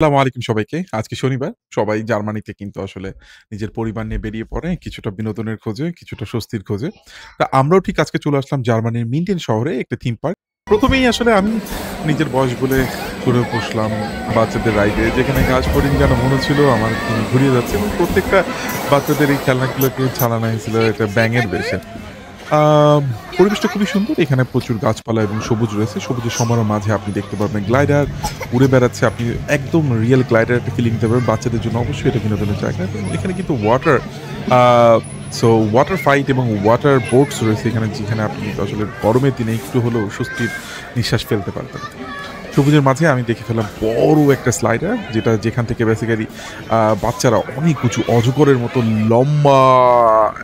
আসসালামু আলাইকুম সবাইকে। আজকে শনিবার। সবাই জার্মানিতে কিন্তু আসলে নিজের পরিবার নিয়ে বেরিয়ে পড়ে কিছুটা বিনোদনের খোঁজে, কিছুটা স্বস্তির খোঁজে। তা আমরাও ঠিক আজকে চলে আসলাম জার্মানির মিনটেন শহরে একটা থিম পার্ক। ১ম এই আসলে আমি নিজের বয়স বলে চড়ে বসলাম বাচ্চাদের রাইডে। যেখানে ঘাস হরিণ যেন মনে হচ্ছিল আমার দিন ঘুরিয়ে যাচ্ছে এবং প্রত্যেকটা বাচ্চাদের এই খেলনাগুলোকে ছাড়ানো হয়েছিল একটা ব্যাঙের বেশে। আম পরিবেশটা খুবই সুন্দর। এখানে প্রচুর গাছপালা এবং সবুজ রয়েছে। সবুজের সমারোহ মাঝে আপনি দেখতে পারবেন গ্লাইডার উড়ে বেড়াচ্ছে। আপনি একদম রিয়াল গ্লাইডার একটা ফিলিং নিতে পারবেন। বাচ্চাদের জন্য অবশ্যই এটা বিনোদনের জায়গা এবং এখানে কিন্তু আ ওয়াটার ফাইট এবং ওয়াটার বোটস রয়েছে এখানে যেখানে আপনি কিন্তু আসলে গরমের দিনে একটু হলেও স্বস্তির নিঃশ্বাস ফেলতে পারবেন। সবুজের মাঝে আমি দেখে ফেললাম বড় একটা স্লাইডার যেখান থেকে বেসিক্যালি বাচ্চারা অনেক উঁচু অজগরের মতো লম্বা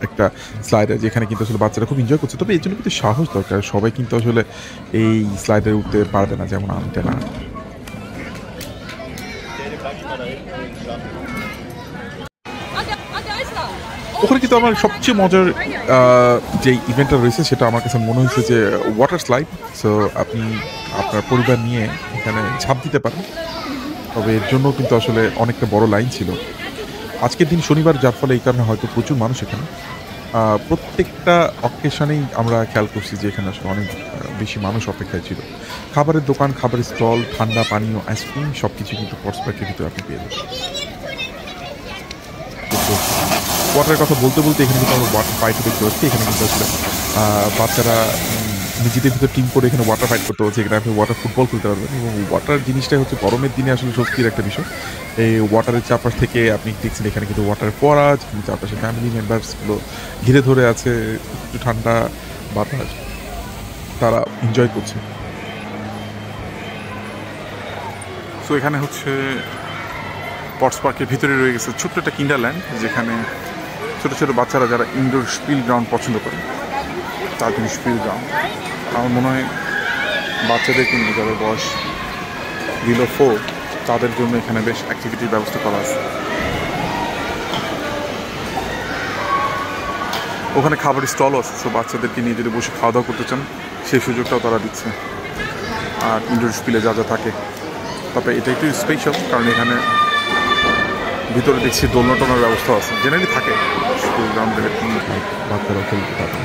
একটা স্লাইডার যেখানে কিন্তু আসলে বাচ্চারা খুব এনজয় করছে। তবে এর জন্য কিন্তু সাহস দরকার। সবাই কিন্তু আসলে এই স্লাইডারে উঠতে পারবে না যেমন আমিটা না। ওখানে কিন্তু আমার সবচেয়ে মজার আ যেই ইভেন্টটা রয়েছে সেটা আমার কাছে মনে হয়েছে যে ওয়াটার স্লাইড। সো আপনি আপনার পরিবার নিয়ে এখানে ঝাঁপ দিতে পারেন। তবে এর জন্য কিন্তু আসলে অনেকটা বড় লাইন ছিল। আজকের দিন শনিবার যার ফলে এই কারণে হয়তো প্রচুর মানুষ এখানে। প্রত্যেকটা অকেশনেই আমরা খেয়াল করছি যে এখানে আসলে অনেক বেশি মানুষ অপেক্ষায় ছিল। খাবারের দোকান, খাবারের স্টল, ঠান্ডা পানীয়, আইসক্রিম সবকিছু কিন্তু পটস পার্কের ভিতরে আপনি পেয়ে যাবেন। ওয়াটারের কথা বলতে এখানে কিন্তু আমরা ওয়াটার ফাইটও দেখতে পাচ্ছি। এখানে কিন্তু আসলে বাচ্চারা নিজেদের ভিতর টিম করে এখানে ওয়াটার ফাইট করতে হচ্ছে। এখানে আপনি ওয়াটার ফুটবল খেলতে পারবেন এবং ওয়াটার জিনিসটাই হচ্ছে গরমের দিনে আসলে স্বস্তির একটা বিষয়। এই ওয়াটারের চারপাশ থেকে আপনি দেখছেন এখানে কিন্তু ওয়াটার ফোয়ারা যেখানে চারপাশে ফ্যামিলি মেম্বার্স গুলো ঘিরে ধরে আছে। একটু ঠান্ডা বাতাস তারা এনজয় করছে। সো এখানে হচ্ছে পটস পার্কের ভিতরে রয়ে গেছে ছোট্ট একটা কিন্ডারল্যান্ড যেখানে ছোট বাচ্চারা যারা ইনডোর স্পিল গ্রাউন্ড পছন্দ করে তার জন্য স্পিল গ্রাউন্ড। আমার মনে হয় বাচ্চাদের কিন্তু যাদের বয়স বিলো 4 তাদের জন্য এখানে বেশ অ্যাক্টিভিটির ব্যবস্থা করা আছে। ওখানে খাবারের স্টলও আছে। সো বাচ্চাদেরকে নিয়ে যদি বসে খাওয়া দাওয়া করতে চান সেই সুযোগটাও তারা দিচ্ছে। আর ইনডোর স্পিলে যা থাকে তবে এটা একটু স্পেশাল কারণ এখানে ভিতরে দেখছি দোলনা টোলনার ব্যবস্থা আছে। জেনারেলি থাকে স্কুল গ্রাউন্ডে বাচ্চারা খেলতে পারে।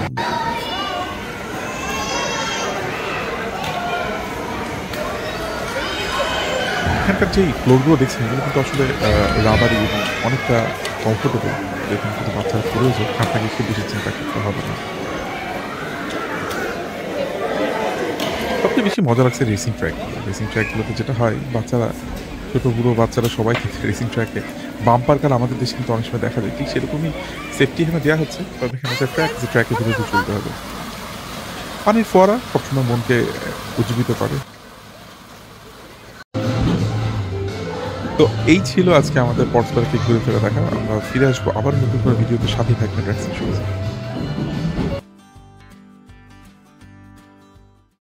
এখানকার যেই ফ্লোরগুলো দেখছেন এগুলো কিন্তু আসলে রাবারি এবং অনেকটা কমফোর্টেবল। যেখানে কিন্তু বাচ্চারা পড়েও যায় ঠান্ডা খুব বেশি চিন্তা করতে হবে না। সবচেয়ে বেশি মজা লাগছে রেসিং ট্র্যাক। রেসিং ট্র্যাকগুলোতে যেটা হয় বাচ্চারা ছোট বুড়ো বাচ্চারা সবাই থাকে রেসিং ট্র্যাকে। বাম্পার কার আমাদের দেশে কিন্তু অনেক সময় দেখা যায় ঠিক সেরকমই সেফটি এখানে দেওয়া হচ্ছে। তবে এখানে একটা ট্র্যাক যে ট্র্যাকের ভিতরে দিয়ে চলতে হবে। পানির ফোয়ারা সবসময় মনকে উজ্জীবিত করে। তো এই ছিল আজকে আমাদের পটস পার্কে ঘুরে ফিরে দেখা। আমরা ফিরে আসবো আবার নতুন করে ভিডিওতে সাথেই থাকবেন রেক্সন শোজ।